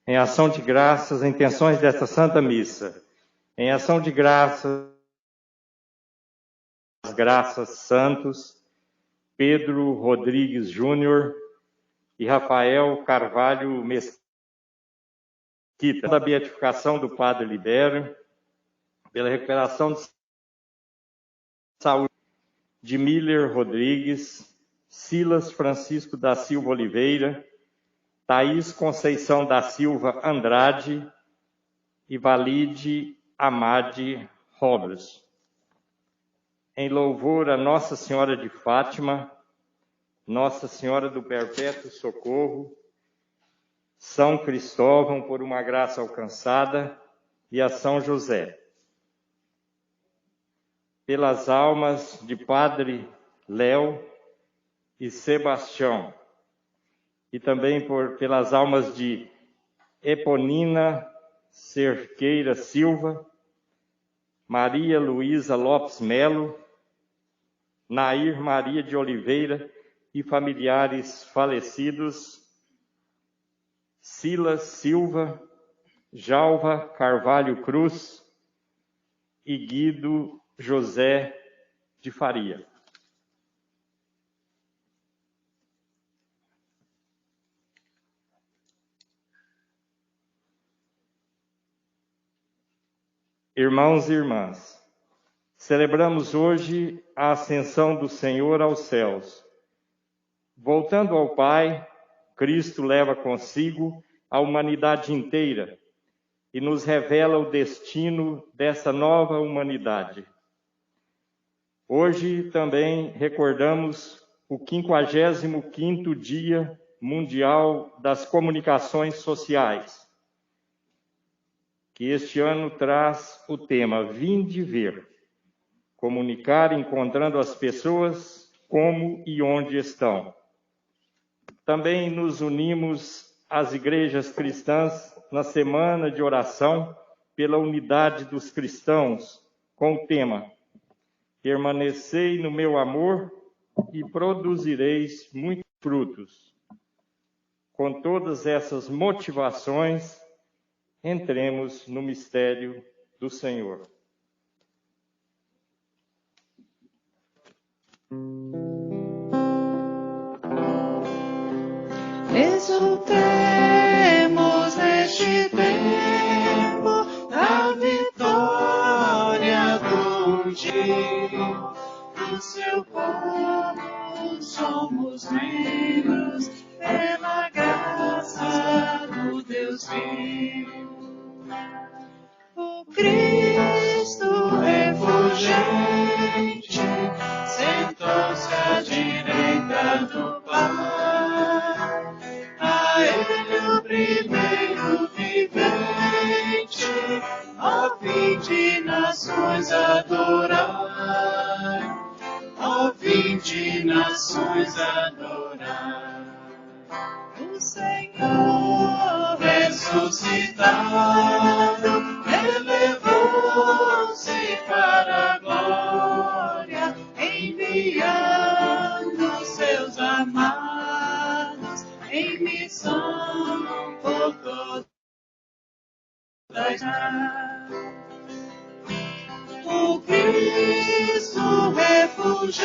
Em ação de graças, intenções desta Santa Missa. Em ação de graças, santos, Pedro Rodrigues Júnior e Rafael Carvalho Mesquita, da beatificação do Padre Libério, pela recuperação de saúde de Miller Rodrigues, Silas Francisco da Silva Oliveira, Thaís Conceição da Silva Andrade e Valide Amade Robles. Em louvor a Nossa Senhora de Fátima, Nossa Senhora do Perpétuo Socorro, São Cristóvão por uma graça alcançada e a São José. Pelas almas de Padre Léo e Sebastião, e também pelas almas de Eponina Cerqueira Silva, Maria Luísa Lopes Melo, Nair Maria de Oliveira e familiares falecidos, Silas Silva, Jalva Carvalho Cruz e Guido José de Faria. Irmãos e irmãs, celebramos hoje a ascensão do Senhor aos céus. Voltando ao Pai, Cristo leva consigo a humanidade inteira e nos revela o destino dessa nova humanidade. Hoje também recordamos o 55º Dia Mundial das Comunicações Sociais, que este ano traz o tema Vinde Ver, comunicar encontrando as pessoas como e onde estão. Também nos unimos às igrejas cristãs na semana de oração pela unidade dos cristãos, com o tema Permanecei no meu amor e produzireis muitos frutos. Com todas essas motivações, entremos no mistério do Senhor. Exultemos neste tempo da vitória do dia. Do seu povo somos membros pela graça do Deus vivo. O Cristo refulgente sentou-se à direita do Pai. A Ele o primeiro vivente, ó vinde nações adorai, ó vinde nações adorai. O Senhor ressuscitado elevou-se para a glória, enviando seus amados em missão por toda a terra. O Cristo refulgente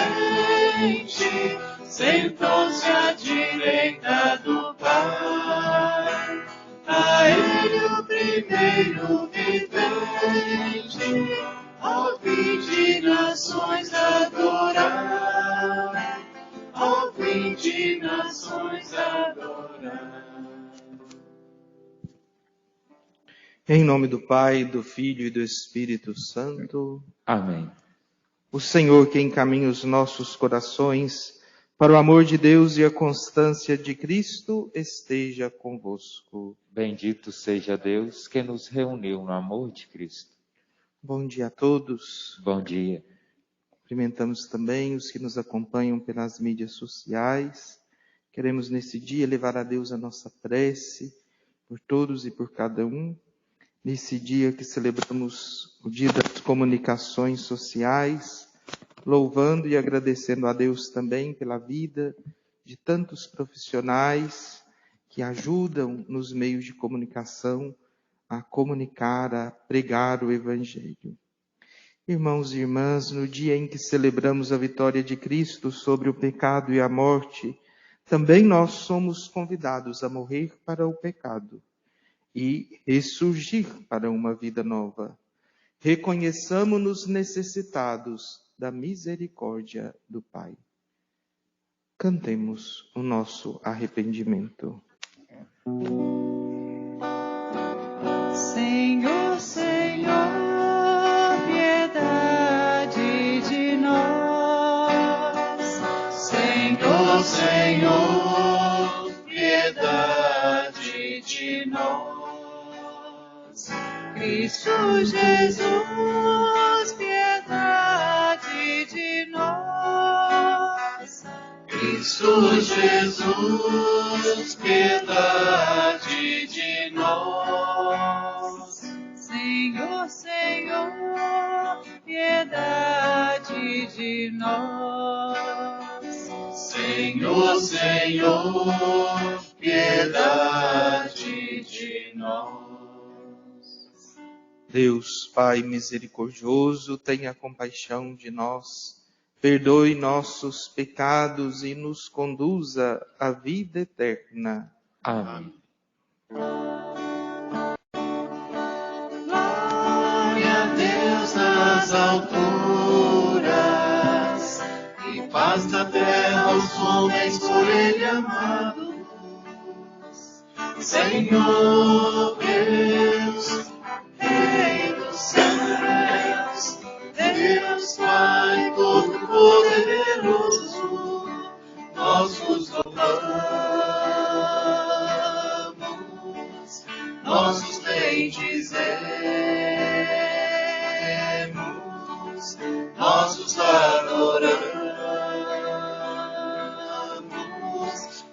sentou-se à direita do Pai. A Ele o primeiro vivente, ó vinde nações adorai, ó vinde nações adorai. Em nome do Pai, do Filho e do Espírito Santo. Amém. O Senhor que encaminha os nossos corações para o amor de Deus e a constância de Cristo esteja convosco. Bendito seja Deus que nos reuniu no amor de Cristo. Bom dia a todos. Bom dia. Cumprimentamos também os que nos acompanham pelas mídias sociais. Queremos nesse dia levar a Deus a nossa prece por todos e por cada um. Nesse dia que celebramos o Dia das Comunicações Sociais, louvando e agradecendo a Deus também pela vida de tantos profissionais que ajudam nos meios de comunicação a comunicar, a pregar o Evangelho. Irmãos e irmãs, no dia em que celebramos a vitória de Cristo sobre o pecado e a morte, também nós somos convidados a morrer para o pecado e ressurgir para uma vida nova. Reconheçamo-nos necessitados da misericórdia do Pai. Cantemos o nosso arrependimento. Senhor, Senhor, piedade de nós. Senhor, Senhor, piedade de nós. Cristo Jesus, piedade de nós. Cristo Jesus, piedade de nós. Senhor, Senhor, piedade de nós. Senhor, Senhor, piedade de nós. Deus, Pai misericordioso, tenha compaixão de nós, perdoe nossos pecados e nos conduza à vida eterna. Amém. Glória a Deus nas alturas, e paz na terra aos homens por Ele amados. Senhor Deus, Rei dos céus, Deus Pai Todo-Poderoso, nós vos louvamos, nós vos bendizemos, nós vos adoramos,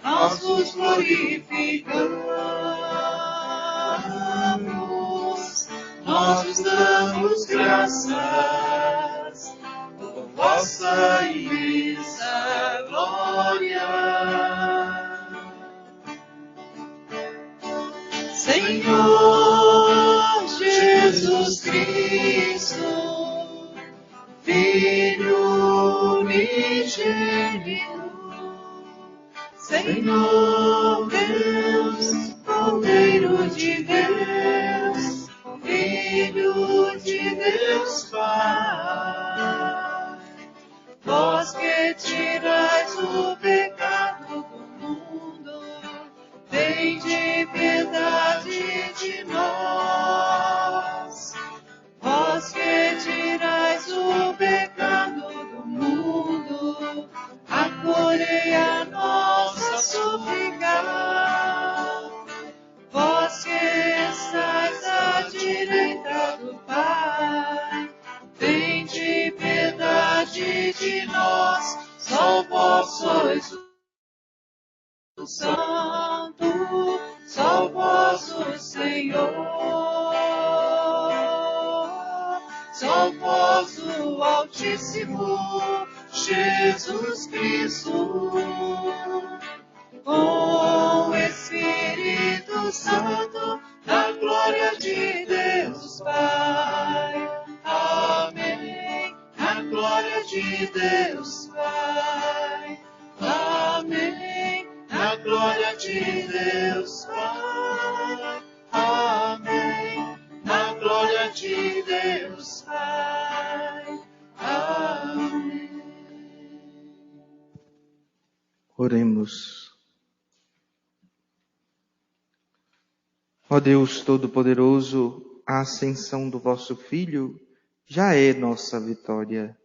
nós vos glorificamos, nós vos damos graças por vossa imensa glória. Senhor Jesus Cristo, Filho unigênito, Senhor Deus, Cordeiro de Deus, Filho de Deus Pai, vós que tirais o pecado do mundo, tende piedade de nós. Vós que tirais o pecado do mundo, acolhei a nossa súplica. Vós que estais à direita do Pai, tende piedade de nós. Só vós sois o Santo, só vós o Senhor, só vós o Altíssimo, Jesus Cristo, com o Espírito Santo, na glória de Deus Pai. Amém. Na glória de Deus Pai. Amém. Na glória de Deus Pai. Amém. Na glória de Deus Pai. Amém. Oremos. Ó Deus Todo-Poderoso, a ascensão do vosso Filho já é nossa vitória.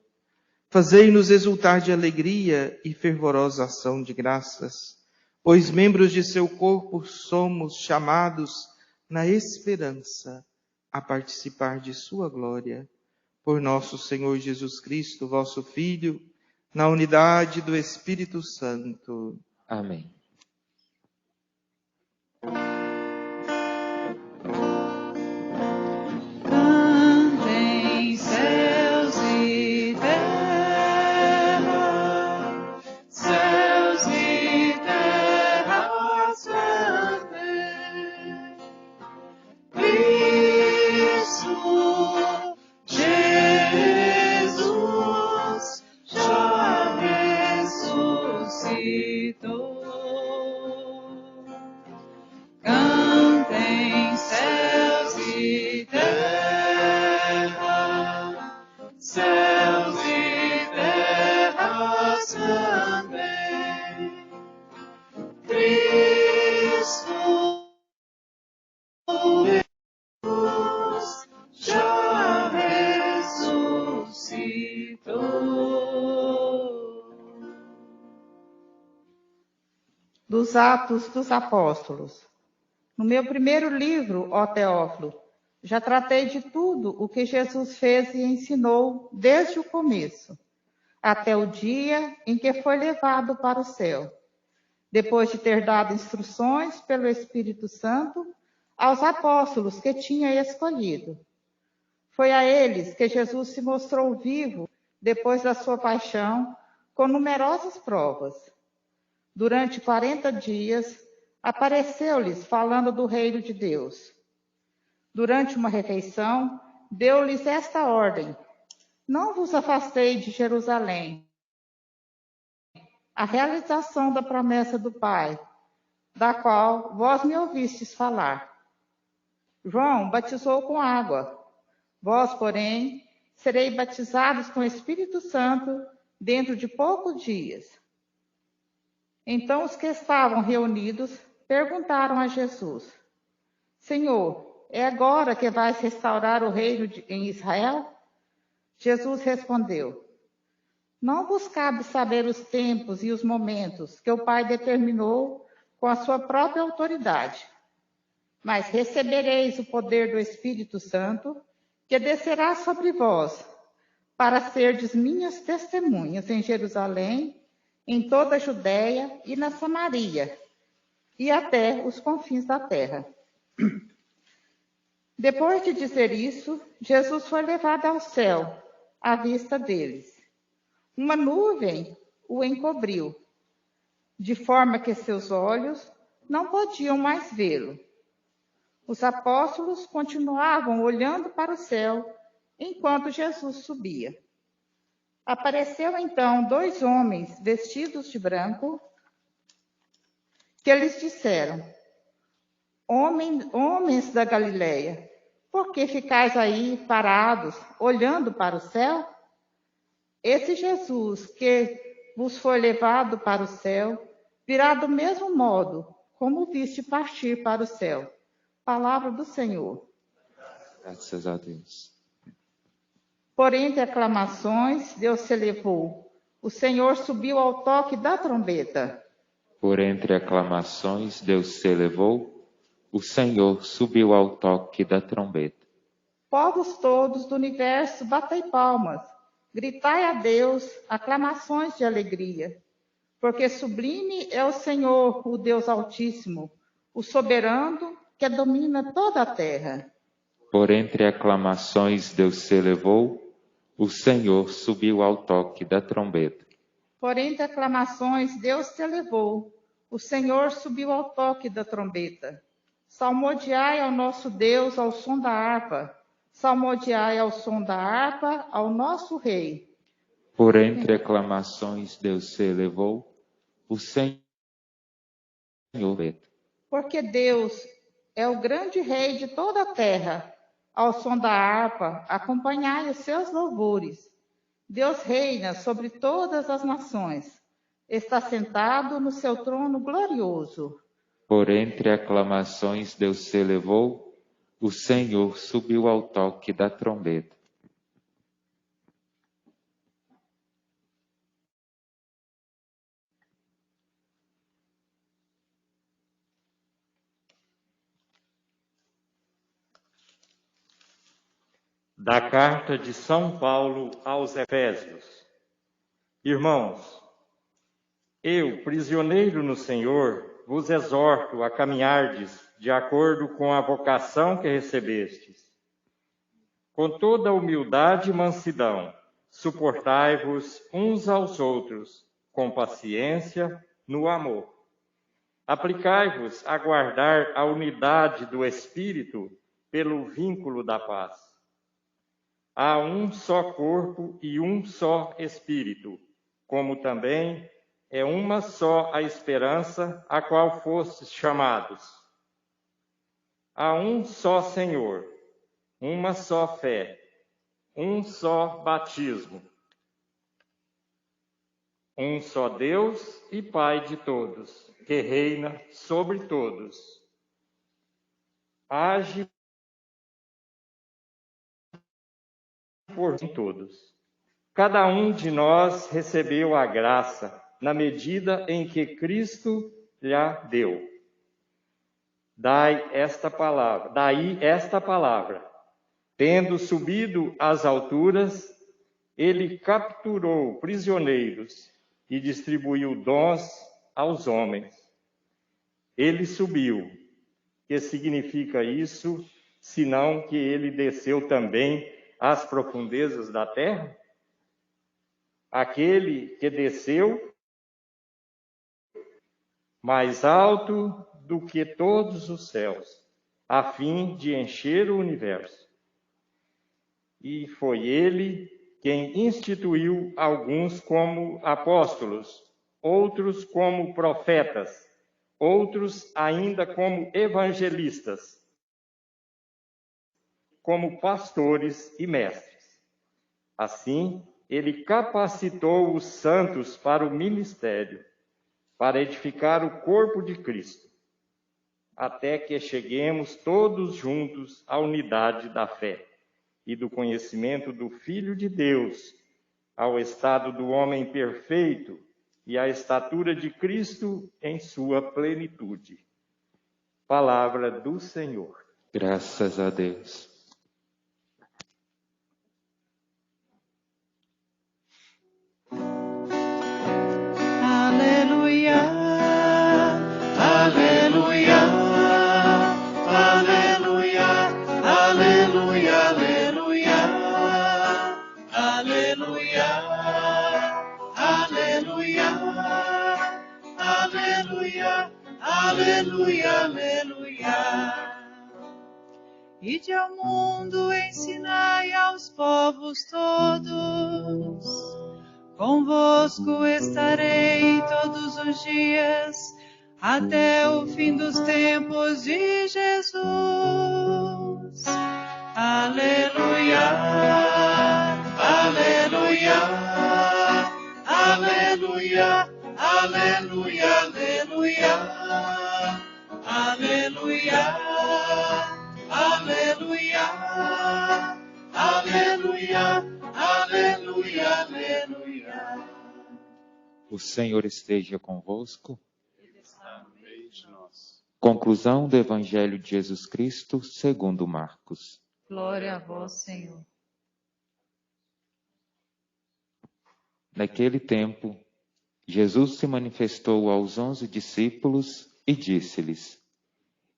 Fazei-nos exultar de alegria e fervorosa ação de graças, pois membros de seu corpo somos chamados na esperança a participar de sua glória. Por nosso Senhor Jesus Cristo, vosso Filho, na unidade do Espírito Santo. Amém. Cantem céus e terra, céus e terra, céus dos Atos dos Apóstolos. No meu primeiro livro, ó Teófilo, já tratei de tudo o que Jesus fez e ensinou desde o começo, até o dia em que foi levado para o céu, depois de ter dado instruções pelo Espírito Santo aos apóstolos que tinha escolhido. Foi a eles que Jesus se mostrou vivo depois da sua paixão, com numerosas provas. Durante 40 dias, apareceu-lhes falando do reino de Deus. Durante uma refeição, deu-lhes esta ordem: não vos afastei de Jerusalém. A realização da promessa do Pai, da qual vós me ouvistes falar. João batizou com água. Vós, porém, sereis batizados com o Espírito Santo dentro de poucos dias. Então os que estavam reunidos perguntaram a Jesus: Senhor, é agora que vais restaurar o reino em Israel? Jesus respondeu: não vos cabe saber os tempos e os momentos que o Pai determinou com a sua própria autoridade. Mas recebereis o poder do Espírito Santo, que descerá sobre vós, para serdes minhas testemunhas em Jerusalém, em toda a Judéia e na Samaria, e até os confins da terra. Depois de dizer isso, Jesus foi levado ao céu, à vista deles. Uma nuvem o encobriu, de forma que seus olhos não podiam mais vê-lo. Os apóstolos continuavam olhando para o céu enquanto Jesus subia. Apareceu então 2 homens vestidos de branco, que lhes disseram: homens da Galileia, por que ficais aí parados, olhando para o céu? Esse Jesus que vos foi levado para o céu, virá do mesmo modo como viste partir para o céu. Palavra do Senhor. Graças a Deus. Por entre aclamações, Deus se elevou. O Senhor subiu ao toque da trombeta. Por entre aclamações, Deus se elevou. O Senhor subiu ao toque da trombeta. Povos todos do universo, batei palmas. Gritai a Deus aclamações de alegria. Porque sublime é o Senhor, o Deus Altíssimo, o soberano que domina toda a terra. Por entre aclamações, Deus se elevou. O Senhor subiu ao toque da trombeta. Por entre aclamações, Deus se elevou. O Senhor subiu ao toque da trombeta. Salmodiai ao nosso Deus ao som da harpa. Salmodiai ao som da harpa ao nosso Rei. Por entre aclamações, Deus se elevou. O Senhor. Porque Deus é o grande Rei de toda a terra. Ao som da harpa, acompanhai os seus louvores. Deus reina sobre todas as nações. Está sentado no seu trono glorioso. Por entre aclamações, Deus se elevou. O Senhor subiu ao toque da trombeta. Da carta de São Paulo aos Efésios. Irmãos, eu, prisioneiro no Senhor, vos exorto a caminhardes de acordo com a vocação que recebestes. Com toda humildade e mansidão, suportai-vos uns aos outros, com paciência, no amor. Aplicai-vos a guardar a unidade do Espírito pelo vínculo da paz. Há um só corpo e um só Espírito, como também é uma só a esperança a qual fostes chamados. Há um só Senhor, uma só fé, um só batismo, um só Deus e Pai de todos, que reina sobre todos. Age por todos. Cada um de nós recebeu a graça na medida em que Cristo lhe deu. Daí esta palavra. Tendo subido às alturas, ele capturou prisioneiros e distribuiu dons aos homens. Ele subiu. Que significa isso, senão que ele desceu também às profundezas da terra? Aquele que desceu mais alto do que todos os céus, a fim de encher o universo. E foi ele quem instituiu alguns como apóstolos, outros como profetas, outros ainda como evangelistas, como pastores e mestres. Assim, ele capacitou os santos para o ministério, para edificar o corpo de Cristo, até que cheguemos todos juntos à unidade da fé e do conhecimento do Filho de Deus, ao estado do homem perfeito e à estatura de Cristo em sua plenitude. Palavra do Senhor. Graças a Deus. Aleluia, aleluia, aleluia, aleluia, aleluia, aleluia, aleluia, aleluia, aleluia, aleluia. Ide ao mundo, ensinai aos povos todos. Convosco estarei todos os dias, até o fim dos tempos de Jesus. Aleluia, aleluia, aleluia, aleluia, aleluia, aleluia, aleluia, aleluia, aleluia, aleluia. O Senhor esteja convosco. Conclusão do Evangelho de Jesus Cristo segundo Marcos. Glória a vós, Senhor. Naquele tempo, Jesus se manifestou aos 11 discípulos e disse-lhes: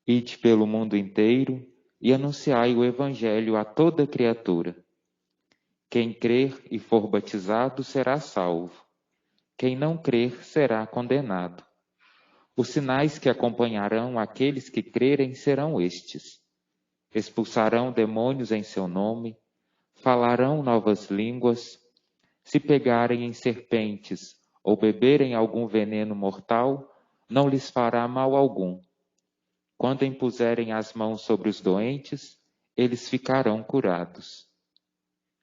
Ide pelo mundo inteiro e anunciai o Evangelho a toda criatura. Quem crer e for batizado será salvo. Quem não crer será condenado. Os sinais que acompanharão aqueles que crerem serão estes: expulsarão demônios em seu nome, falarão novas línguas, se pegarem em serpentes ou beberem algum veneno mortal, não lhes fará mal algum. Quando impuserem as mãos sobre os doentes, eles ficarão curados.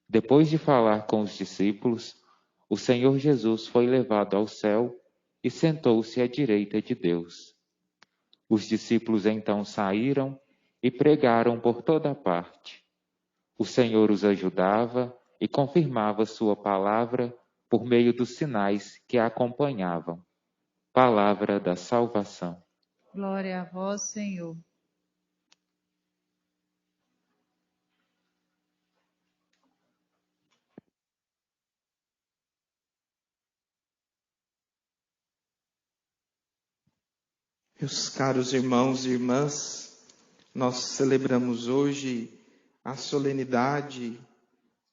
Depois de falar com os discípulos, o Senhor Jesus foi levado ao céu e sentou-se à direita de Deus. Os discípulos então saíram e pregaram por toda parte. O Senhor os ajudava e confirmava sua palavra por meio dos sinais que a acompanhavam. Palavra da salvação. Glória a vós, Senhor. Meus caros irmãos e irmãs, nós celebramos hoje a solenidade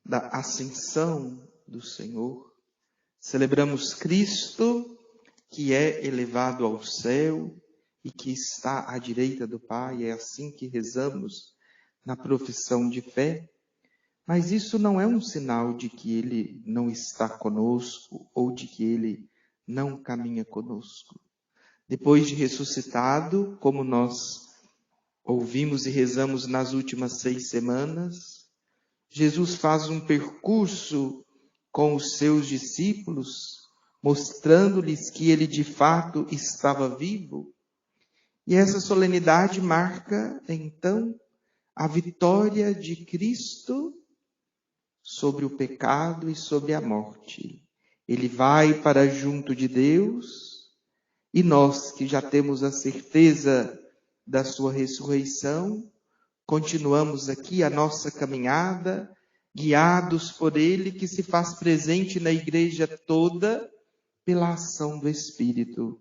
da Ascensão do Senhor. Celebramos Cristo, que é elevado ao céu e que está à direita do Pai. É assim que rezamos na profissão de fé. Mas isso não é um sinal de que Ele não está conosco ou de que Ele não caminha conosco. Depois de ressuscitado, como nós ouvimos e rezamos nas últimas 6 semanas, Jesus faz um percurso com os seus discípulos, mostrando-lhes que ele de fato estava vivo. E essa solenidade marca, então, a vitória de Cristo sobre o pecado e sobre a morte. Ele vai para junto de Deus, E nós que já temos a certeza da sua ressurreição, continuamos aqui a nossa caminhada, guiados por Ele que se faz presente na igreja toda pela ação do Espírito.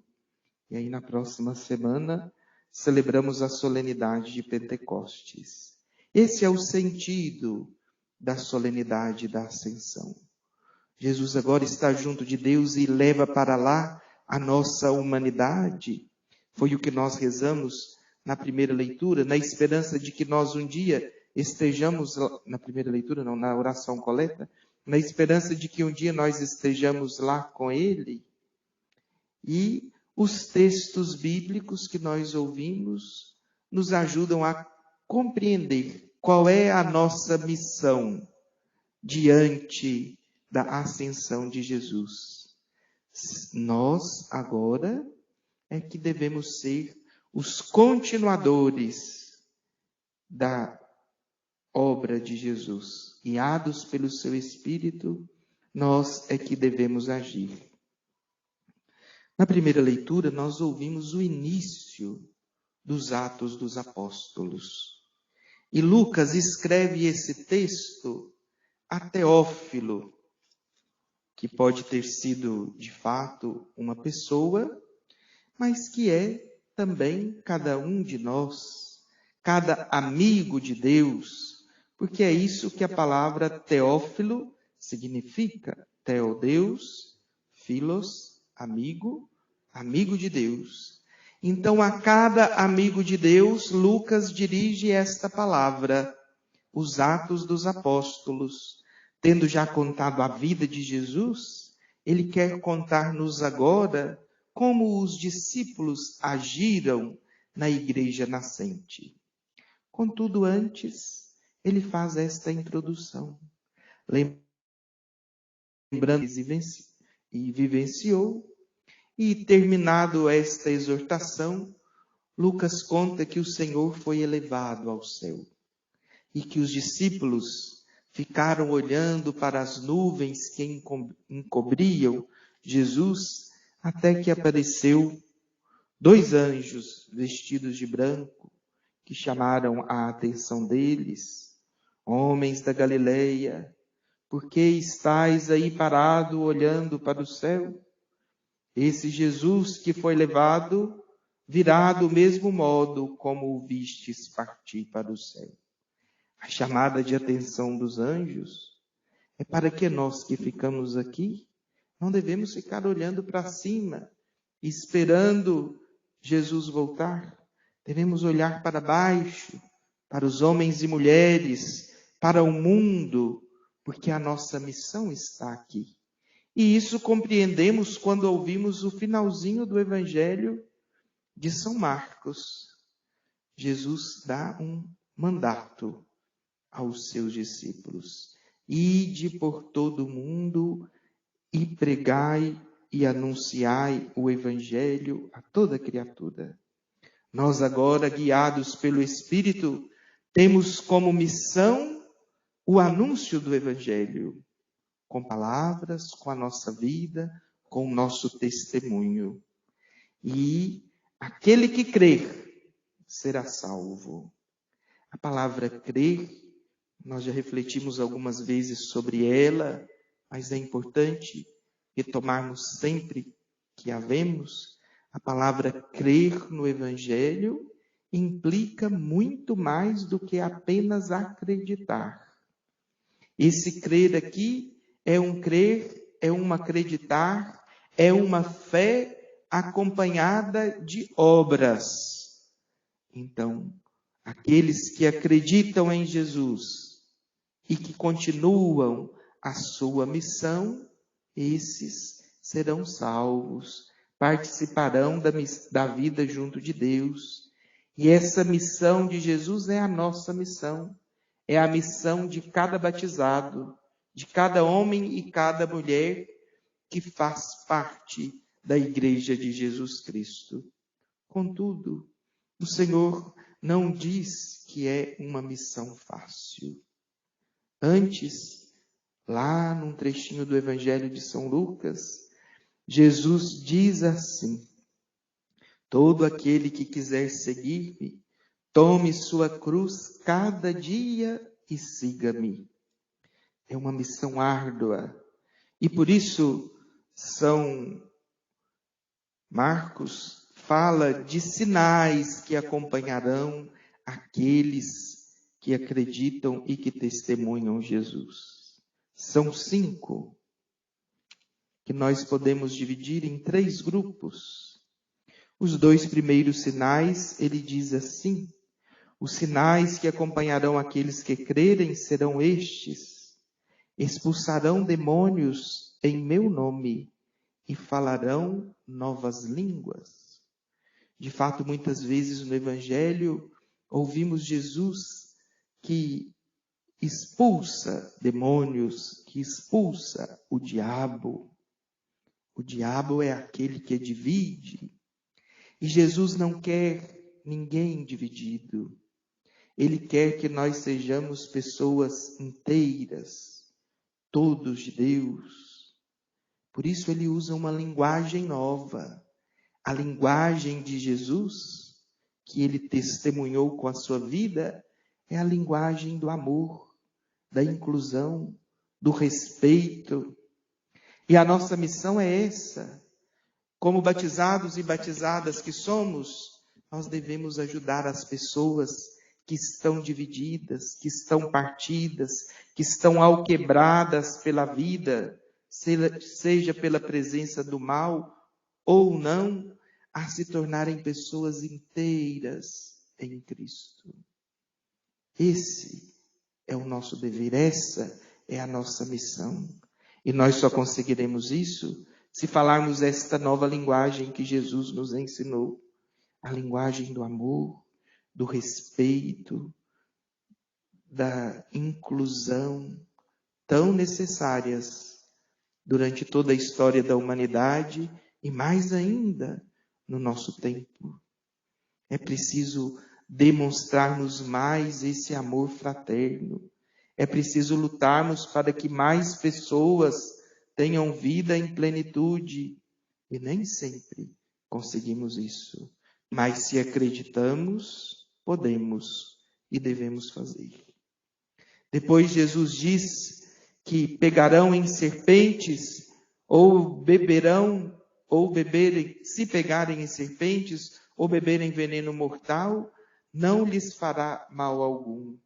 E aí na próxima semana celebramos a solenidade de Pentecostes. Esse é o sentido da solenidade da Ascensão. Jesus agora está junto de Deus e leva para lá a nossa humanidade. Foi o que nós rezamos na primeira leitura, na esperança de que nós um dia estejamos, na primeira leitura não, na oração coleta, na esperança de que um dia nós estejamos lá com Ele. E os textos bíblicos que nós ouvimos nos ajudam a compreender qual é a nossa missão diante da ascensão de Jesus. Nós agora é que devemos ser os continuadores da obra de Jesus. Guiados pelo seu Espírito, nós é que devemos agir. Na primeira leitura, nós ouvimos o início dos Atos dos Apóstolos. E Lucas escreve esse texto a Teófilo, que pode ter sido, de fato, uma pessoa, mas que é também cada um de nós, cada amigo de Deus, porque é isso que a palavra Teófilo significa. Teo, Deus, Filos, amigo, amigo de Deus. Então, a cada amigo de Deus, Lucas dirige esta palavra, os Atos dos Apóstolos. Tendo já contado a vida de Jesus, ele quer contar-nos agora como os discípulos agiram na igreja nascente. Contudo, antes, ele faz esta introdução. Lembrando e vivenciou, e terminado esta exortação, Lucas conta que o Senhor foi elevado ao céu e que os discípulos ficaram olhando para as nuvens que encobriam Jesus, até que apareceu 2 anjos vestidos de branco, que chamaram a atenção deles. Homens da Galileia, por que estáis aí parado olhando para o céu? Esse Jesus que foi levado virá do mesmo modo como o vistes partir para o céu. A chamada de atenção dos anjos é para que nós que ficamos aqui não devemos ficar olhando para cima, esperando Jesus voltar. Devemos olhar para baixo, para os homens e mulheres, para o mundo, porque a nossa missão está aqui. E isso compreendemos quando ouvimos o finalzinho do Evangelho de São Marcos. Jesus dá um mandato aos seus discípulos: ide por todo o mundo e pregai e anunciai o Evangelho a toda criatura. Nós agora, guiados pelo Espírito, temos como missão o anúncio do Evangelho, com palavras, com a nossa vida, com o nosso testemunho. E aquele que crer será salvo. A palavra crer, nós já refletimos algumas vezes sobre ela, mas é importante retomarmos sempre que a vemos. A palavra crer no Evangelho implica muito mais do que apenas acreditar. Esse crer aqui é um crer, é um acreditar, é uma fé acompanhada de obras. Então, aqueles que acreditam em Jesus e que continuam a sua missão, esses serão salvos, participarão da vida junto de Deus. E essa missão de Jesus é a nossa missão, é a missão de cada batizado, de cada homem e cada mulher que faz parte da Igreja de Jesus Cristo. Contudo, o Senhor não diz que é uma missão fácil. Antes, lá num trechinho do Evangelho de São Lucas, Jesus diz assim: Todo aquele que quiser seguir-me, tome sua cruz cada dia e siga-me. É uma missão árdua. E por isso, São Marcos fala de sinais que acompanharão aqueles que acreditam e que testemunham Jesus. São 5 que nós podemos dividir em 3 grupos. Os 2 primeiros sinais, ele diz assim: os sinais que acompanharão aqueles que crerem serão estes: expulsarão demônios em meu nome e falarão novas línguas. De fato, muitas vezes no Evangelho ouvimos Jesus que expulsa demônios, que expulsa o diabo. O diabo é aquele que divide. E Jesus não quer ninguém dividido. Ele quer que nós sejamos pessoas inteiras, todos de Deus. Por isso ele usa uma linguagem nova. A linguagem de Jesus, que ele testemunhou com a sua vida, é a linguagem do amor, da inclusão, do respeito. E a nossa missão é essa. Como batizados e batizadas que somos, nós devemos ajudar as pessoas que estão divididas, que estão partidas, que estão alquebradas pela vida, seja pela presença do mal ou não, a se tornarem pessoas inteiras em Cristo. Esse é o nosso dever, essa é a nossa missão. E nós só conseguiremos isso se falarmos esta nova linguagem que Jesus nos ensinou, a linguagem do amor, do respeito, da inclusão, tão necessárias durante toda a história da humanidade e mais ainda no nosso tempo. É preciso demonstrarmos mais esse amor fraterno. É preciso lutarmos para que mais pessoas tenham vida em plenitude. E nem sempre conseguimos isso. Mas se acreditamos, podemos e devemos fazer. Depois Jesus diz que pegarão em serpentes, ou beberão, ou beberem, se pegarem em serpentes, ou beberem veneno mortal, não lhes fará mal algum.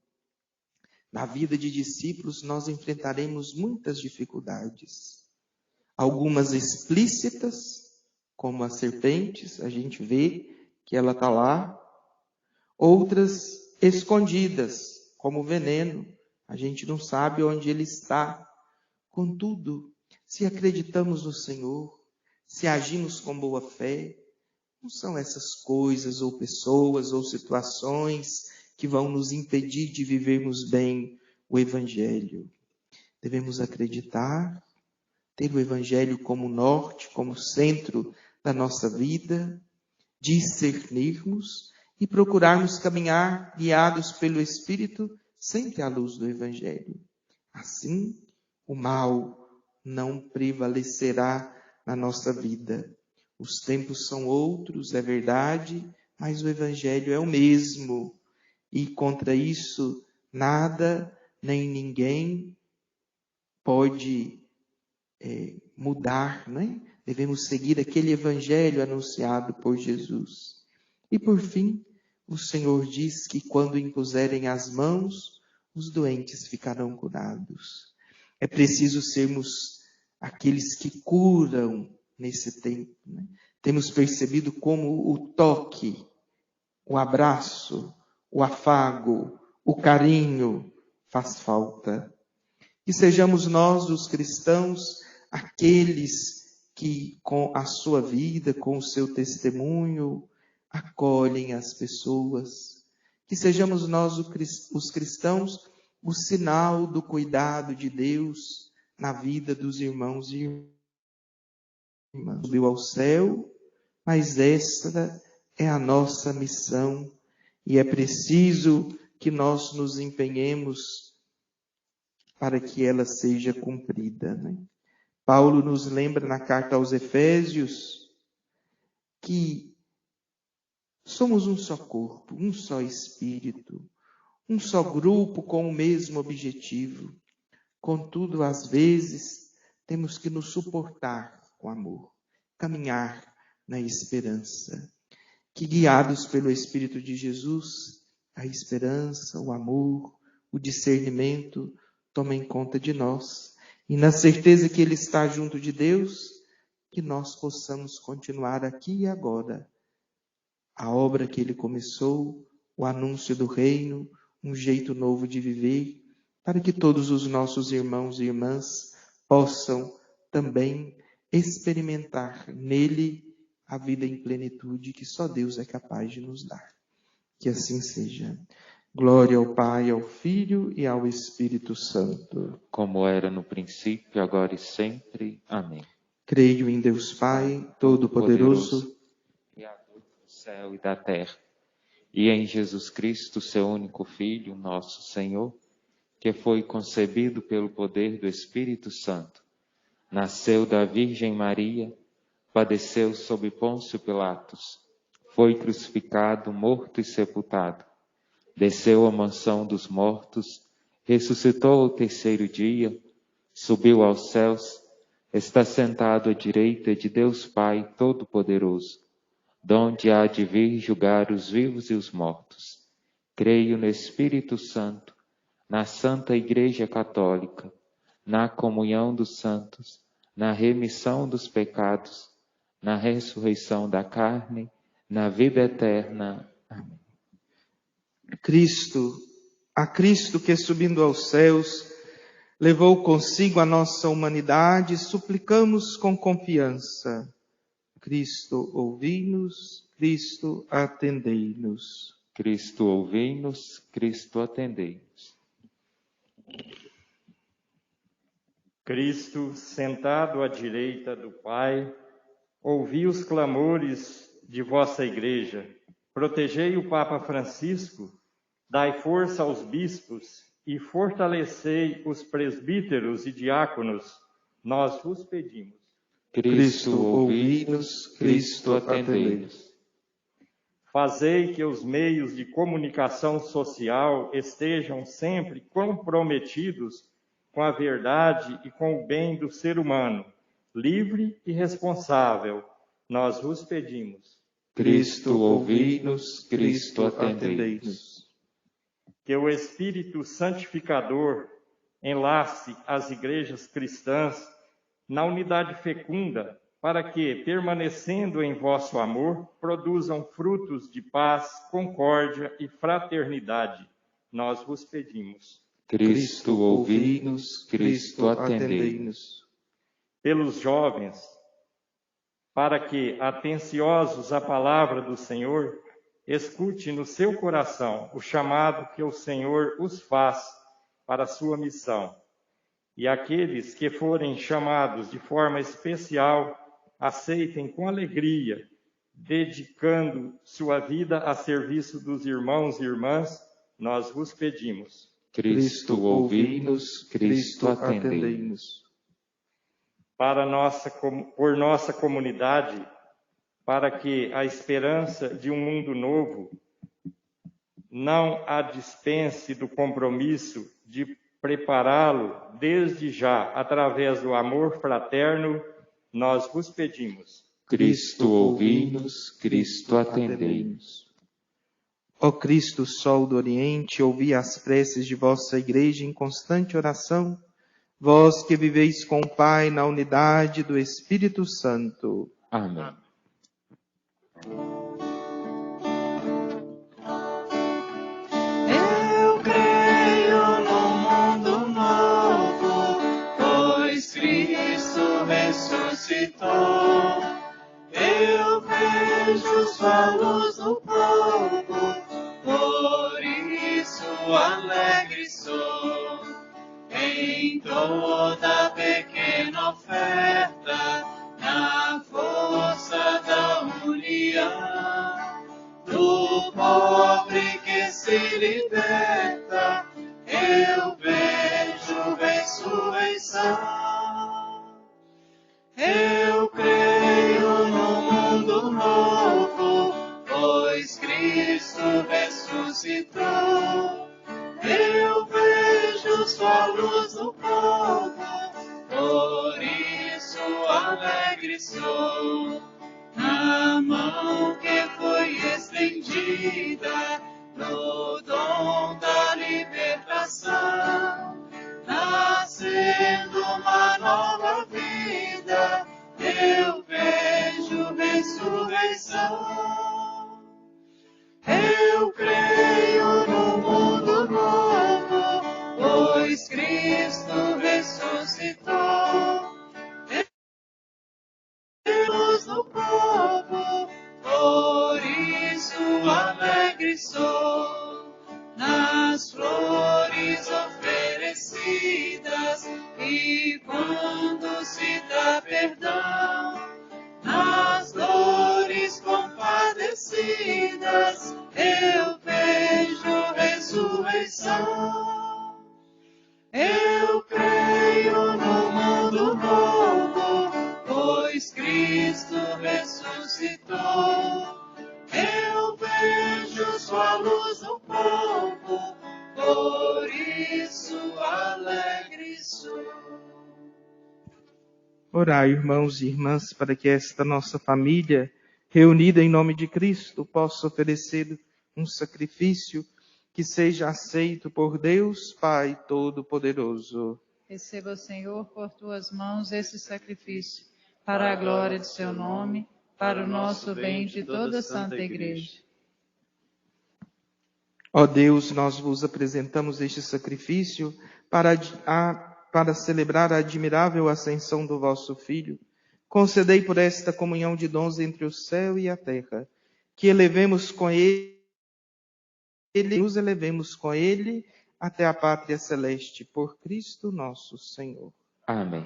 Na vida de discípulos, nós enfrentaremos muitas dificuldades. Algumas explícitas, como as serpentes, a gente vê que ela está lá. Outras escondidas, como o veneno. A gente não sabe onde ele está. Contudo, se acreditamos no Senhor, se agimos com boa fé, não são essas coisas, ou pessoas, ou situações que vão nos impedir de vivermos bem o Evangelho. Devemos acreditar, ter o Evangelho como norte, como centro da nossa vida, discernirmos e procurarmos caminhar guiados pelo Espírito sempre à luz do Evangelho. Assim, o mal não prevalecerá na nossa vida. Os tempos são outros, é verdade, mas o Evangelho é o mesmo. E contra isso, nada nem ninguém pode mudar, né? Devemos seguir aquele Evangelho anunciado por Jesus. E por fim, o Senhor diz que quando impuserem as mãos, os doentes ficarão curados. É preciso sermos aqueles que curam nesse tempo, né? Temos percebido como o toque, o abraço, o afago, o carinho faz falta. Que sejamos nós, os cristãos, aqueles que com a sua vida, com o seu testemunho, acolhem as pessoas. Que sejamos nós, os cristãos, o sinal do cuidado de Deus na vida dos irmãos e irmãs. Subiu ao céu, mas esta é a nossa missão e é preciso que nós nos empenhemos para que ela seja cumprida, né? Paulo nos lembra na carta aos Efésios que Somos um só corpo, um só espírito, um só grupo com o mesmo objetivo. Contudo, às vezes, temos que nos suportar com amor, caminhar na esperança. Que, guiados pelo Espírito de Jesus, a esperança, o amor, o discernimento tomem conta de nós. E na certeza que Ele está junto de Deus, que nós possamos continuar aqui e agora a obra que Ele começou, o anúncio do reino, um jeito novo de viver, para que todos os nossos irmãos e irmãs possam também experimentar nele a vida em plenitude que só Deus é capaz de nos dar. Que assim seja. Glória ao Pai, ao Filho e ao Espírito Santo. Como era no princípio, agora e sempre. Amém. Creio em Deus Pai, Todo-Poderoso, Criador do céu e da terra, e em Jesus Cristo, seu único Filho, nosso Senhor, que foi concebido pelo poder do Espírito Santo, nasceu da Virgem Maria, padeceu sob Pôncio Pilatos, foi crucificado, morto e sepultado, desceu à mansão dos mortos, ressuscitou ao terceiro dia, subiu aos céus, está sentado à direita de Deus Pai Todo-Poderoso, donde há de vir julgar os vivos e os mortos. Creio no Espírito Santo, na Santa Igreja Católica, na comunhão dos santos, na remissão dos pecados, na ressurreição da carne, na vida eterna. Amém. A Cristo que, subindo aos céus, levou consigo a nossa humanidade, suplicamos com confiança. Cristo, ouvi-nos, Cristo, atendei-nos. Cristo, ouvi-nos, Cristo, atendei-nos. Cristo, sentado à direita do Pai, ouvi os clamores de vossa Igreja. Protegei o Papa Francisco, dai força aos bispos e fortalecei os presbíteros e diáconos, nós vos pedimos. Cristo, ouvi-nos, Cristo, atendei-nos. Fazei que os meios de comunicação social estejam sempre comprometidos com a verdade e com o bem do ser humano, livre e responsável, nós vos pedimos. Cristo, ouvi-nos, Cristo, atendei-nos. Que o Espírito Santificador enlace as igrejas cristãs na unidade fecunda, para que, permanecendo em vosso amor, produzam frutos de paz, concórdia e fraternidade. Nós vos pedimos. Cristo, ouvi-nos, Cristo, atendei-nos. Pelos jovens, para que, atenciosos à palavra do Senhor, escute no seu coração o chamado que o Senhor os faz para a sua missão. E aqueles que forem chamados de forma especial, aceitem com alegria, dedicando sua vida a serviço dos irmãos e irmãs, nós vos pedimos. Cristo, ouvi-nos, Cristo, atendei-nos. Por nossa comunidade, para que a esperança de um mundo novo não a dispense do compromisso de prepará-lo desde já, através do amor fraterno, nós vos pedimos. Cristo, ouvi-nos, Cristo, atendei-nos. Ó Cristo, Sol do Oriente, ouvi as preces de vossa Igreja em constante oração, vós que viveis com o Pai na unidade do Espírito Santo. Amém. Eu creio num mundo novo, pois Cristo ressuscitou. Eu vejo os falos do povo, por isso alegre sou. Em toda pequena oferta, na força da união, do pobre que se liberta, eu vejo ressurreição. Eu creio num mundo novo, pois sua luz no povo, por isso alegre sou. Na mão que foi estendida, no dom da libertação, nascendo uma nova vida, eu vejo ressurreição. Eu creio no mundo novo, pois Cristo ressuscitou. Deus no povo, por isso alegre sou. Nas flores oferecidas e quando se dá perdão, nas dores compadecidas, eu vejo ressurreição. Eu creio no mundo novo, pois Cristo ressuscitou. Eu vejo sua luz no povo, por isso alegre sou. Orai, irmãos e irmãs, para que esta nossa família, reunida em nome de Cristo, possa oferecer um sacrifício que seja aceito por Deus, Pai Todo-Poderoso. Receba, Senhor, por tuas mãos esse sacrifício, para a glória de seu nome, para o nosso bem de toda a Santa Igreja. Ó Deus, nós vos apresentamos este sacrifício para celebrar a admirável ascensão do vosso Filho. Concedei por esta comunhão de dons entre o céu e a terra, que elevemos com ele, nos elevemos com ele até a pátria celeste, por Cristo nosso Senhor. Amém.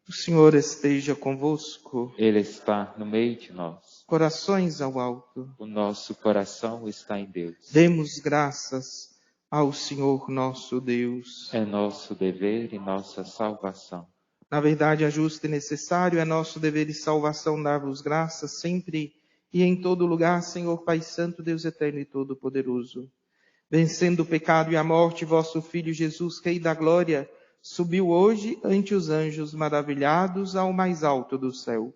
O Senhor esteja convosco. Ele está no meio de nós. Corações ao alto. O nosso coração está em Deus. Demos graças ao Senhor nosso Deus. É nosso dever e nossa salvação. Na verdade, é justo e necessário, é nosso dever e salvação dar-vos graças sempre e em todo lugar, Senhor Pai Santo, Deus eterno e todo-poderoso. Vencendo o pecado e a morte, vosso Filho Jesus, Rei da Glória, subiu hoje ante os anjos maravilhados ao mais alto do céu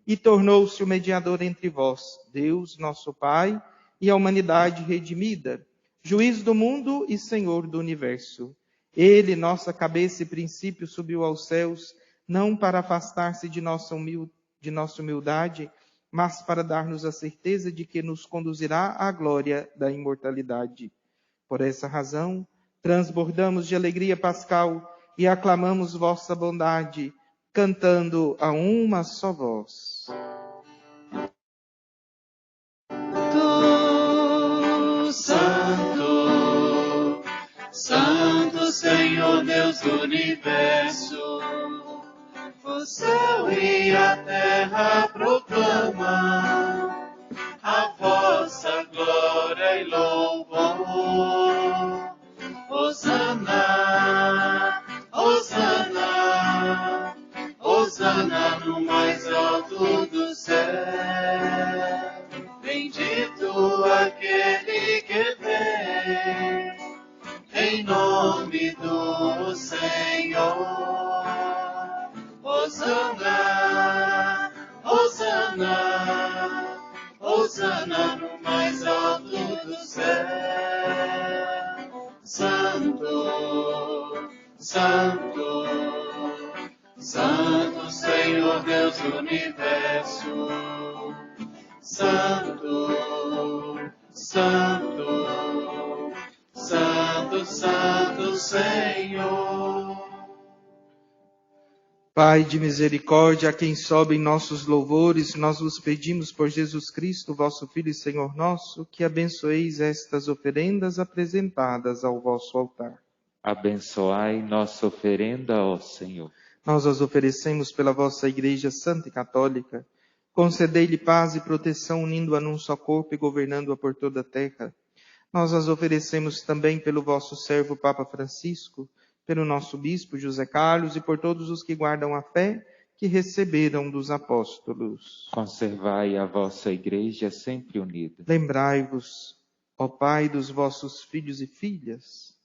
e tornou-se o mediador entre vós, Deus, nosso Pai, e a humanidade redimida, juiz do mundo e Senhor do universo. Ele, nossa cabeça e princípio, subiu aos céus, não para afastar-se de nossa humildade, mas para dar-nos a certeza de que nos conduzirá à glória da imortalidade. Por essa razão, transbordamos de alegria pascal e aclamamos vossa bondade, cantando a uma só voz. Tu, Santo, Santo Senhor Deus do universo, o céu e a terra proclamam a vossa glória e louvor. Hosana, Hosana, Hosana no mais alto do céu. Bendito aquele que vem em nome do Senhor. Hosana, Hosana, Hosana no mais alto do céu. Santo, Santo, Santo Senhor Deus do universo. Santo, Santo, Santo, Santo Senhor. Pai de misericórdia, a quem sobem nossos louvores, nós vos pedimos por Jesus Cristo, vosso Filho e Senhor nosso, que abençoeis estas oferendas apresentadas ao vosso altar. Abençoai nossa oferenda, ó Senhor. Nós as oferecemos pela vossa Igreja Santa e Católica. Concedei-lhe paz e proteção, unindo-a num só corpo e governando-a por toda a terra. Nós as oferecemos também pelo vosso servo Papa Francisco, pelo nosso Bispo José Carlos e por todos os que guardam a fé que receberam dos apóstolos. Conservai a vossa Igreja sempre unida. Lembrai-vos, ó Pai, dos vossos filhos e filhas,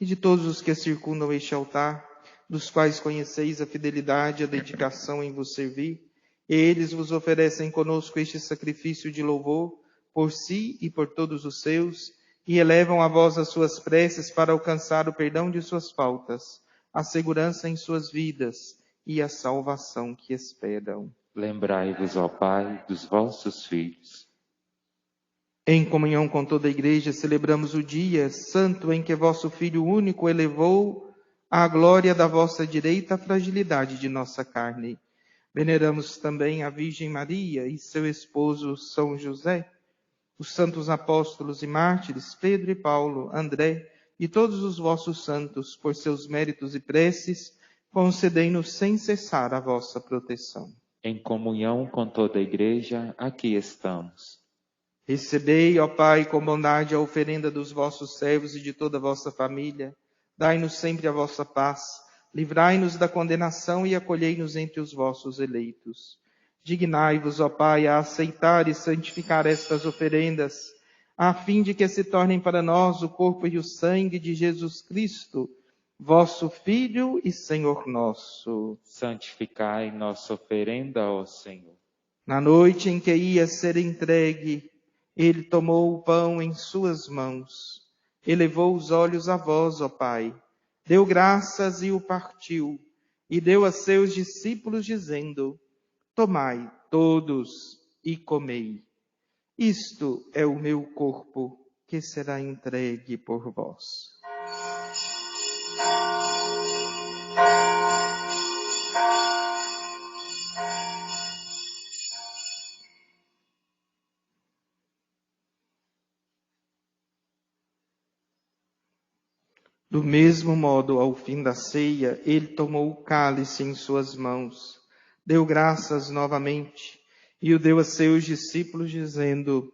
e de todos os que circundam este altar, dos quais conheceis a fidelidade e a dedicação em vos servir, e eles vos oferecem conosco este sacrifício de louvor, por si e por todos os seus, e elevam a vós as suas preces para alcançar o perdão de suas faltas, a segurança em suas vidas e a salvação que esperam. Lembrai-vos, ó Pai, dos vossos filhos. Em comunhão com toda a Igreja, celebramos o dia santo em que vosso Filho único elevou à glória da vossa direita a fragilidade de nossa carne. Veneramos também a Virgem Maria e seu esposo São José, os santos apóstolos e mártires, Pedro e Paulo, André e todos os vossos santos, por seus méritos e preces, concedei-nos sem cessar a vossa proteção. Em comunhão com toda a Igreja, aqui estamos. Recebei, ó Pai, com bondade a oferenda dos vossos servos e de toda a vossa família. Dai-nos sempre a vossa paz. Livrai-nos da condenação e acolhei-nos entre os vossos eleitos. Dignai-vos, ó Pai, a aceitar e santificar estas oferendas, a fim de que se tornem para nós o corpo e o sangue de Jesus Cristo, vosso Filho e Senhor nosso. Santificai nossa oferenda, ó Senhor. Na noite em que ia ser entregue, ele tomou o pão em suas mãos, elevou os olhos a vós, ó Pai, deu graças e o partiu, e deu a seus discípulos, dizendo: tomai todos e comei. Isto é o meu corpo, que será entregue por vós. Do mesmo modo, ao fim da ceia, ele tomou o cálice em suas mãos, deu graças novamente e o deu a seus discípulos, dizendo: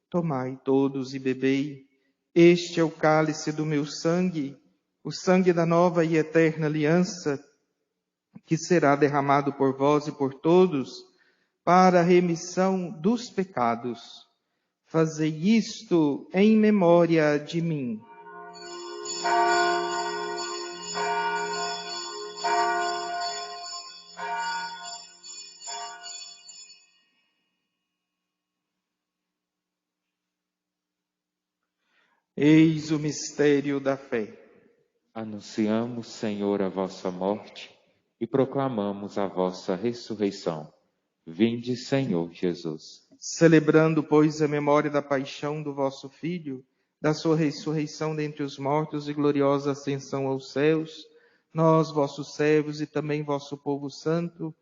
tomai todos e bebei. Este é o cálice do meu sangue, o sangue da nova e eterna aliança, que será derramado por vós e por todos para a remissão dos pecados. Fazei isto em memória de mim. Eis o mistério da fé. Anunciamos, Senhor, a vossa morte e proclamamos a vossa ressurreição. Vinde, Senhor Jesus. Celebrando, pois, a memória da paixão do vosso Filho, da sua ressurreição dentre os mortos e gloriosa ascensão aos céus, nós, vossos servos e também vosso povo santo,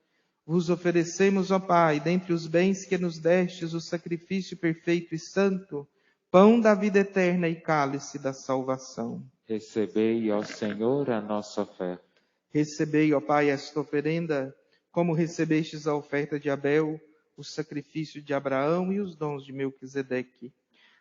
vos oferecemos, ó Pai, dentre os bens que nos destes, o sacrifício perfeito e santo, pão da vida eterna e cálice da salvação. Recebei, ó Senhor, a nossa oferta. Recebei, ó Pai, esta oferenda, como recebestes a oferta de Abel, o sacrifício de Abraão e os dons de Melquisedeque.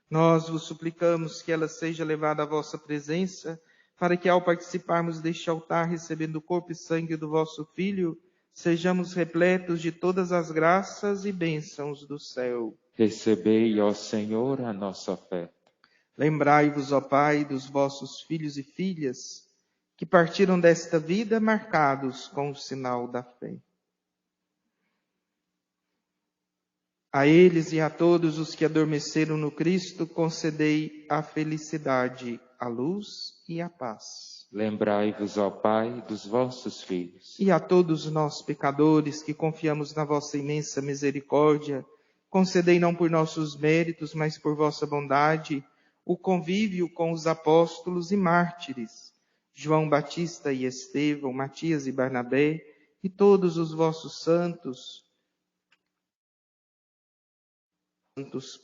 Nós vos suplicamos que ela seja levada à vossa presença, para que ao participarmos deste altar, recebendo o corpo e sangue do vosso Filho, sejamos repletos de todas as graças e bênçãos do céu. Recebei, ó Senhor, a nossa oferta. Lembrai-vos, ó Pai, dos vossos filhos e filhas, que partiram desta vida marcados com o sinal da fé. A eles e a todos os que adormeceram no Cristo, concedei a felicidade, a luz e a paz. Lembrai-vos, ó Pai, dos vossos filhos. E a todos nós, pecadores, que confiamos na vossa imensa misericórdia, concedei não por nossos méritos, mas por vossa bondade, o convívio com os apóstolos e mártires, João Batista e Estevão, Matias e Barnabé, e todos os vossos santos,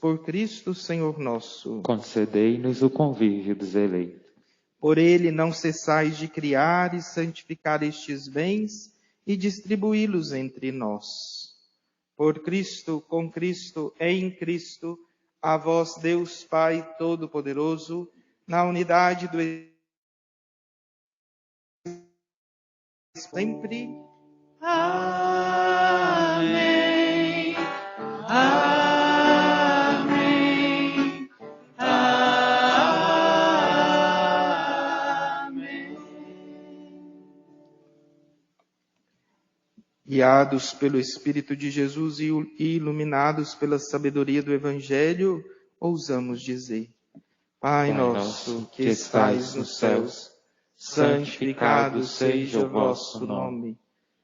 por Cristo Senhor nosso. Concedei-nos o convívio dos eleitos. Por ele não cessais de criar e santificar estes bens e distribuí-los entre nós. Por Cristo, com Cristo, em Cristo, a vós Deus Pai Todo-Poderoso, na unidade do sempre. Amém. Amém. Amém. Guiados pelo Espírito de Jesus e iluminados pela sabedoria do Evangelho, ousamos dizer: Pai nosso, que estais nos céus, santificado seja o vosso nome.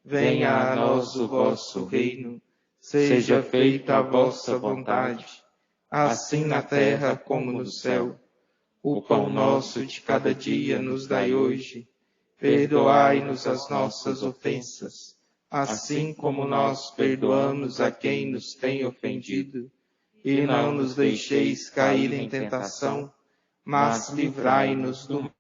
Venha a nós o vosso reino. Seja feita a vossa vontade, assim na terra como no céu. O pão nosso de cada dia nos dai hoje. Perdoai-nos as nossas ofensas, assim como nós perdoamos a quem nos tem ofendido. E não nos deixeis cair em tentação, mas livrai-nos do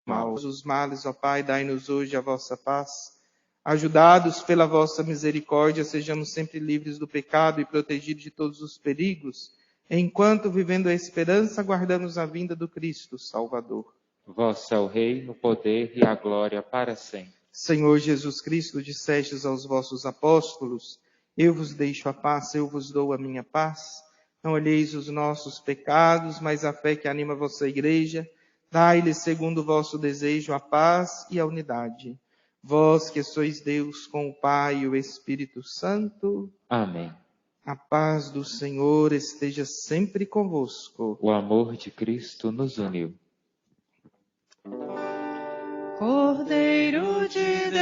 mal. Os males, ó Pai, dai-nos hoje a vossa paz. Ajudados pela vossa misericórdia, sejamos sempre livres do pecado e protegidos de todos os perigos, enquanto, vivendo a esperança, aguardamos a vinda do Cristo Salvador. Vosso é o reino, o poder e a glória para sempre. Senhor Jesus Cristo, dissestes aos vossos apóstolos: eu vos deixo a paz, eu vos dou a minha paz. Não olheis os nossos pecados, mas a fé que anima a vossa igreja. Dai-lhes, segundo o vosso desejo, a paz e a unidade. Vós que sois Deus com o Pai e o Espírito Santo. Amém. A paz do Senhor esteja sempre convosco. O amor de Cristo nos uniu. Cordeiro de Deus,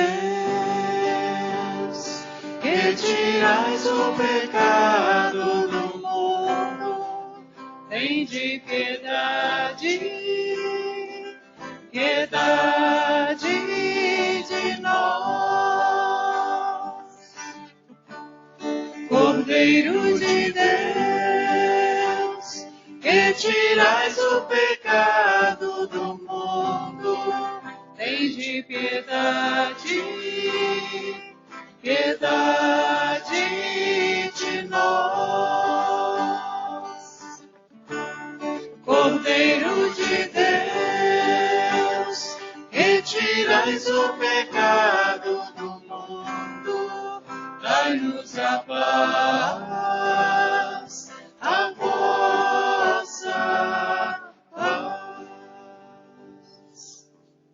que tirais o pecado do mundo, tende piedade, piedade de nós. Cordeiro de Deus, que tirais o pecado do mundo, tende piedade, piedade de nós. Cordeiro de Deus, que tirais o pecado do mundo, dai-nos a paz, a vossa paz.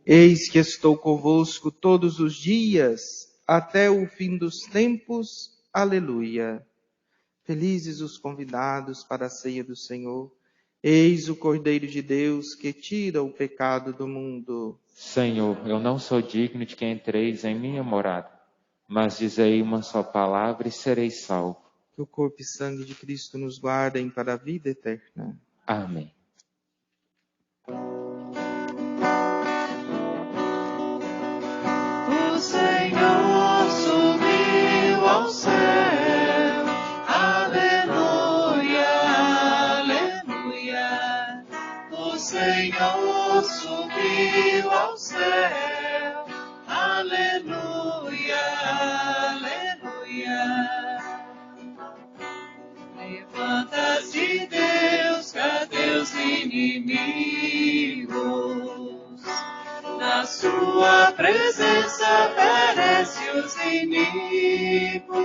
Eis que estou convosco todos os dias, até o fim dos tempos. Aleluia. Felizes os convidados para a ceia do Senhor. Eis o Cordeiro de Deus que tira o pecado do mundo. Senhor, eu não sou digno de que entreis em minha morada, mas dizei uma só palavra e serei salvo. Que o corpo e sangue de Cristo nos guardem para a vida eterna. Amém. O Senhor subiu ao céu, aleluia, aleluia. O Senhor subiu ao céu, aleluia, aleluia. Levanta-te, Deus, cadê os inimigos? Na sua presença perecem os inimigos.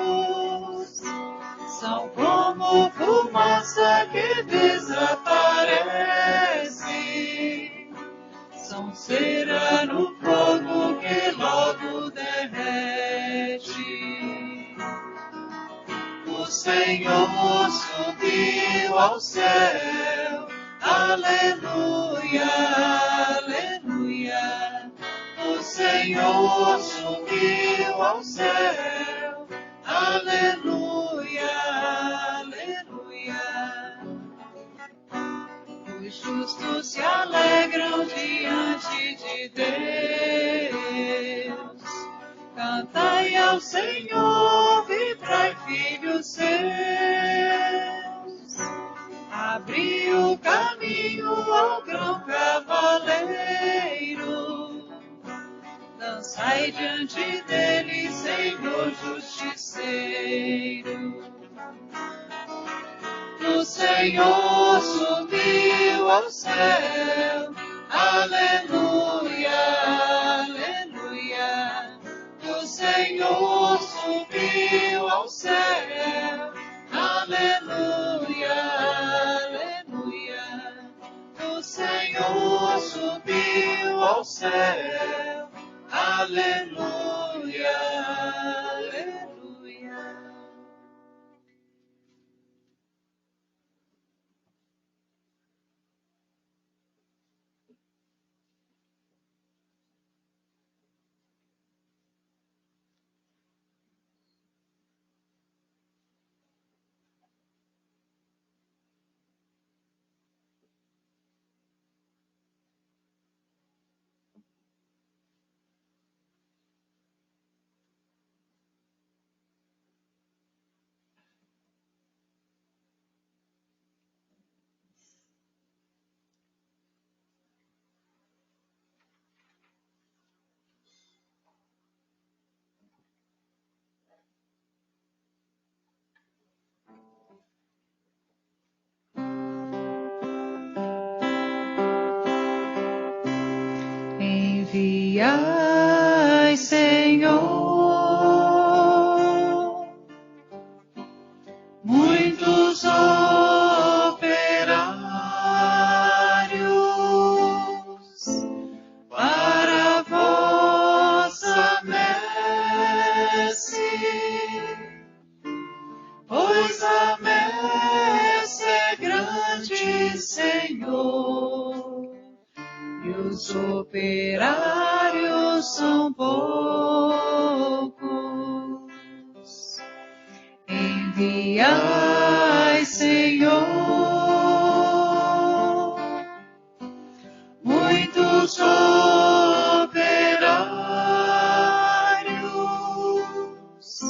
São como fumaça que desaparece. São cera no fogo que logo derrete. O Senhor subiu ao céu. Aleluia, aleluia. O Senhor subiu ao céu. Aleluia, aleluia. Os justos se alegram diante de Deus. Cantai ao Senhor, vibrai, filhos seus. Abri o caminho ao grão cavaleiro. Dançai diante dele, Senhor justiceiro. O Senhor subiu ao céu. Aleluia, aleluia. O Senhor subiu ao céu. Aleluia, aleluia. O Senhor subiu ao céu. Aleluia. aleluia. Enviai, Senhor, muitos operários para a vossa messe, pois a messe é grande, Senhor, e os operários são poucos. Enviai, Senhor, muitos operários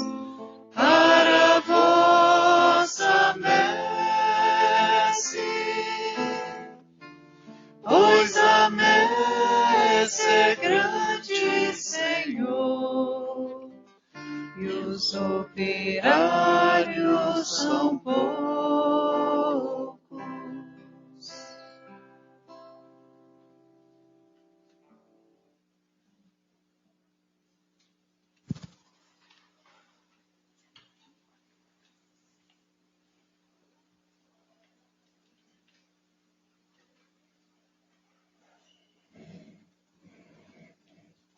para a vossa messe, pois a messe é grande, Senhor, e os operários são poucos.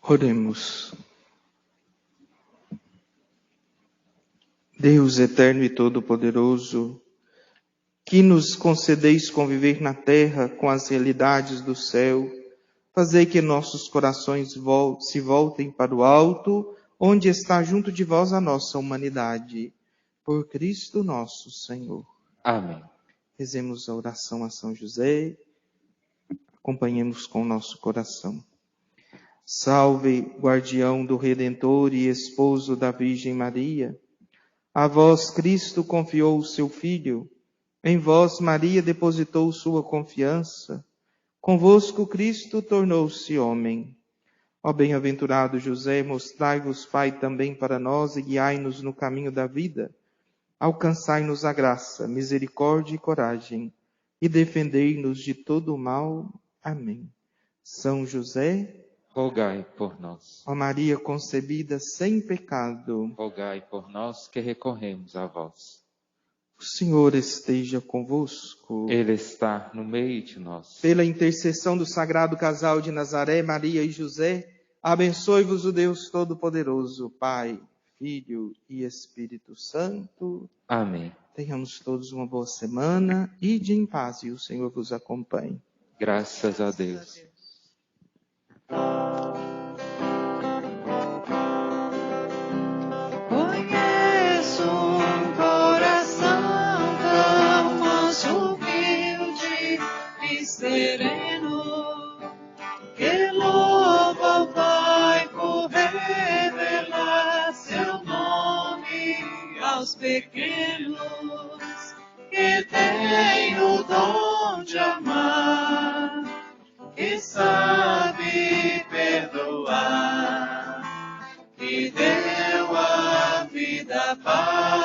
Oremos. Deus eterno e todo-poderoso, que nos concedeis conviver na terra com as realidades do céu, fazei que nossos corações se voltem para o alto, onde está junto de vós a nossa humanidade. Por Cristo nosso Senhor. Amém. Rezemos a oração a São José, acompanhemos com o nosso coração. Salve, guardião do Redentor e esposo da Virgem Maria. A vós Cristo confiou o seu Filho, em vós Maria depositou sua confiança, convosco Cristo tornou-se homem. Ó bem-aventurado José, mostrai-vos Pai também para nós e guiai-nos no caminho da vida. Alcançai-nos a graça, misericórdia e coragem, e defendei-nos de todo o mal. Amém. São José, rogai por nós. ó Maria concebida sem pecado, Rogai por nós que recorremos a vós. o Senhor esteja convosco. Ele está no meio de nós. Pela intercessão do Sagrado Casal de Nazaré, Maria e José, abençoe-vos o Deus Todo-Poderoso, Pai, Filho e Espírito Santo. Amém. Tenhamos todos uma boa semana. Ide em paz e o Senhor vos acompanhe. Graças a Deus. Conheço um coração tão manso, humilde e sereno, que louva ao Pai por revelar seu nome aos pequenos, que tem o dom de amar, que sabe perdoar, que deu a vida para